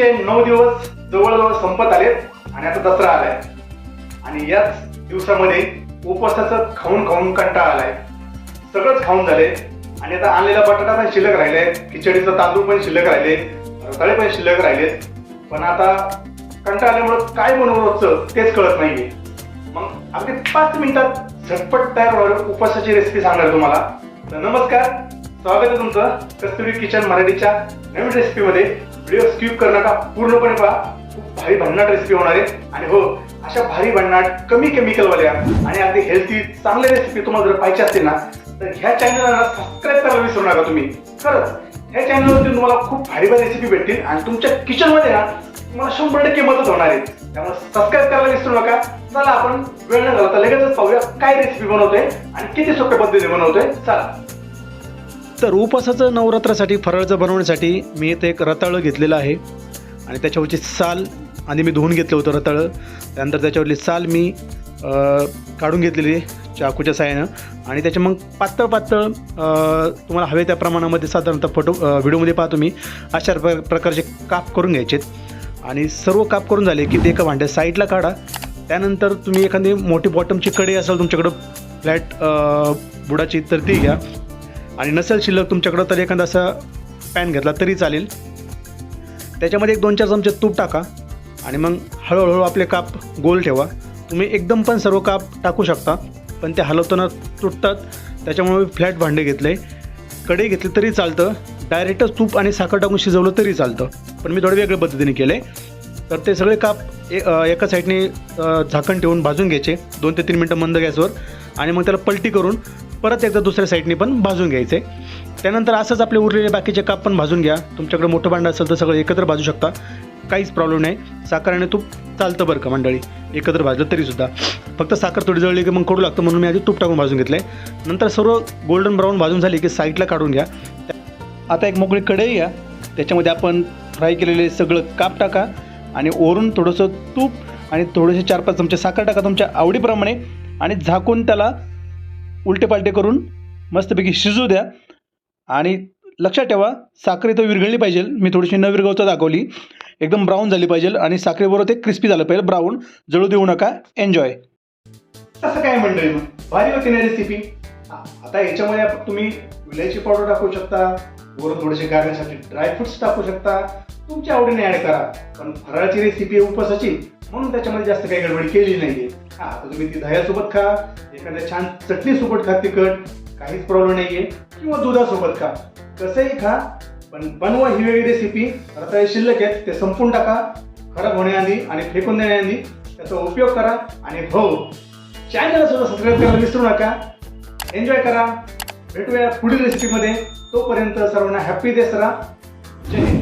गणपतीचे 9 दिवस जवळजवळ संपत आलेत आणि आता दसरा आलाय आणि याच दिवसामध्ये उपवासाचं खाऊन खाऊन कंटाळा आलाय. सगळंच खाऊन झाले आणि आता आणलेला बटाटा पण शिल्लक राहिले, खिचडीचं तांदूळ पण शिल्लक राहिले, रताळे पण शिल्लक राहिलेत. पण आता कंटाळा आल्यामुळे काय बनवलं तेच कळत नाहीये. मग अगदी 5 मिनिटात झटपट तयार होणारी उपवासाची रेसिपी सांगणार तुम्हाला. तर नमस्कार, स्वागत आहे तुमचं कस्तुरी किचन मराठीच्या नवीन रेसिपीमध्ये. व्हिडिओ स्किप करू नका, पूर्णपणे पहा. खूप भारी भन्नाट रेसिपी होणार आहे आणि हो, अशा भारी भन्नाट कमी केमिकलवाल्या आणि अगदी हेल्थी चांगल्या रेसिपी तुम्हाला जर पाहिजे असतील ना, तर ह्या चॅनलला सबस्क्राईब करायला विसरू नका तुम्ही. खरंच ह्या चॅनलवरती तुम्हाला खूप भारी भारी रेसिपी भेटतील आणि तुमच्या किचनमध्ये ना तुम्हाला 100% मदत होणार आहे. त्यामुळे सबस्क्राईब करायला विसरू नका. चला आपण वेळ न घालवता लगेचच पाहूया काय रेसिपी बनवतोय आणि किती सोप्या पद्धतीने बनवतोय. चला. तर उपवासाचं नवरात्रासाठी फराळाचं बनवण्यासाठी मी इथे एक रताळं घेतलेलं आहे आणि त्याच्यावरची साल आधी मी धुवून घेतलं होतं रताळं. त्यानंतर त्याच्यावरली साल मी काढून घेतलेली चाकूच्या साहाय्यानं आणि त्याचे मग पातळ पातळ तुम्हाला हवे त्या प्रमाणामध्ये साधारणतः व्हिडिओमध्ये पाहतो मी अशा प्रकारचे काप करून घ्यायचेत. आणि सर्व काप करून झाले की ते एका भांड्यात साईडला काढा. त्यानंतर तुम्ही एखादी मोठी बॉटमची कढई असेल तुमच्याकडं फ्लॅट बुडाची तर ती घ्या आणि नसेल शिल्लक तुमच्याकडं तर एखादा असा पॅन घेतला तरी चालेल. त्याच्यामध्ये 1-2-4 चमचे तूप टाका आणि मग हळूहळू आपले काप गोल ठेवा. तुम्ही एकदम पण सर्व काप टाकू शकता, पण ते हलवताना तुटतात, त्याच्यामुळे फ्लॅट भांडे घेतलं आहे. कढई घेतली तरी चालतं, डायरेक्टच तूप आणि साखर टाकून शिजवलं तरी चालतं, पण मी थोडं वेगळ्या पद्धतीने केलं आहे. तर ते सगळे काप एका साईडने झाकण ठेवून भाजून घ्यायचे 2 ते 3 मिनटं मंद गॅसवर आणि मग त्याला पलटी करून परत एकदा दुसऱ्या साईडने पण भाजून घ्यायचे. त्यानंतर असंच आपले उरलेले बाकीचे काप पण भाजून घ्या. तुमच्याकडे मोठं भांडं असेल तर सगळं एकत्र भाजू शकता, काहीच प्रॉब्लेम नाही. साखर आणि तूप चालतं बरं का मंडळी, एकत्र भाजलं तरीसुद्धा. फक्त साखर थोडी जळली की मग कडू लागतं, म्हणून मी आधी तूप टाकून भाजून घेतलं आहे. नंतर सर्व गोल्डन ब्राऊन भाजून झाली की साईडला काढून घ्या. आता एक मोकळी कढई घ्या, त्याच्यामध्ये आपण फ्राय केलेले सगळं काप टाका आणि वरून थोडंसं तूप आणि थोडेसे 4-5 चमचे साखर टाका तुमच्या आवडीप्रमाणे आणि झाकून त्याला उलटे पालटे करून मस्तपैकी शिजू द्या. आणि लक्षात ठेवा, साखर इथं विरघळली पाहिजे. मी थोडीशी न विरघळता दाखवली. एकदम ब्राऊन झाली पाहिजे आणि साखरेबरोबर ते क्रिस्पी झालं पाहिजे. ब्राऊन जळू देऊ नका. एन्जॉय. तसं काय मंडळी, मग भारी होती ना रेसिपी. आता याच्यामध्ये तुम्ही विलायची पावडर टाकू शकता, वरून थोडेसे गार्निशसाठी ड्रायफ्रुट्स टाकू शकता, तुमच्या आवडीने ऍड करा. पण फराळाची रेसिपी आहे उपवासाची, म्हणून त्याच्यामध्ये जास्त काही गडबड केली नाहीये. आता तुम्ही ती दह्यासोबत खा, एखाद्या छान चटणीसोबत खा तिखट, काहीच प्रॉब्लेम नाहीये, किंवा दुधासोबत खा, कसंही खा. पण बनवा ही वेगळी रेसिपी. रताळे शिल्लक आहेत ते संपून टाका खराब होण्याआधी आणि फेकून देण्याआधी. त्याचा उपयोग करा आणि हो, चॅनलला सुद्धा सबस्क्राईब करायला विसरू नका. एन्जॉय करा. भेटूया पुढील रेसिपीमध्ये. तोपर्यंत सर्वांना हॅपी दसरा. जय हिंद.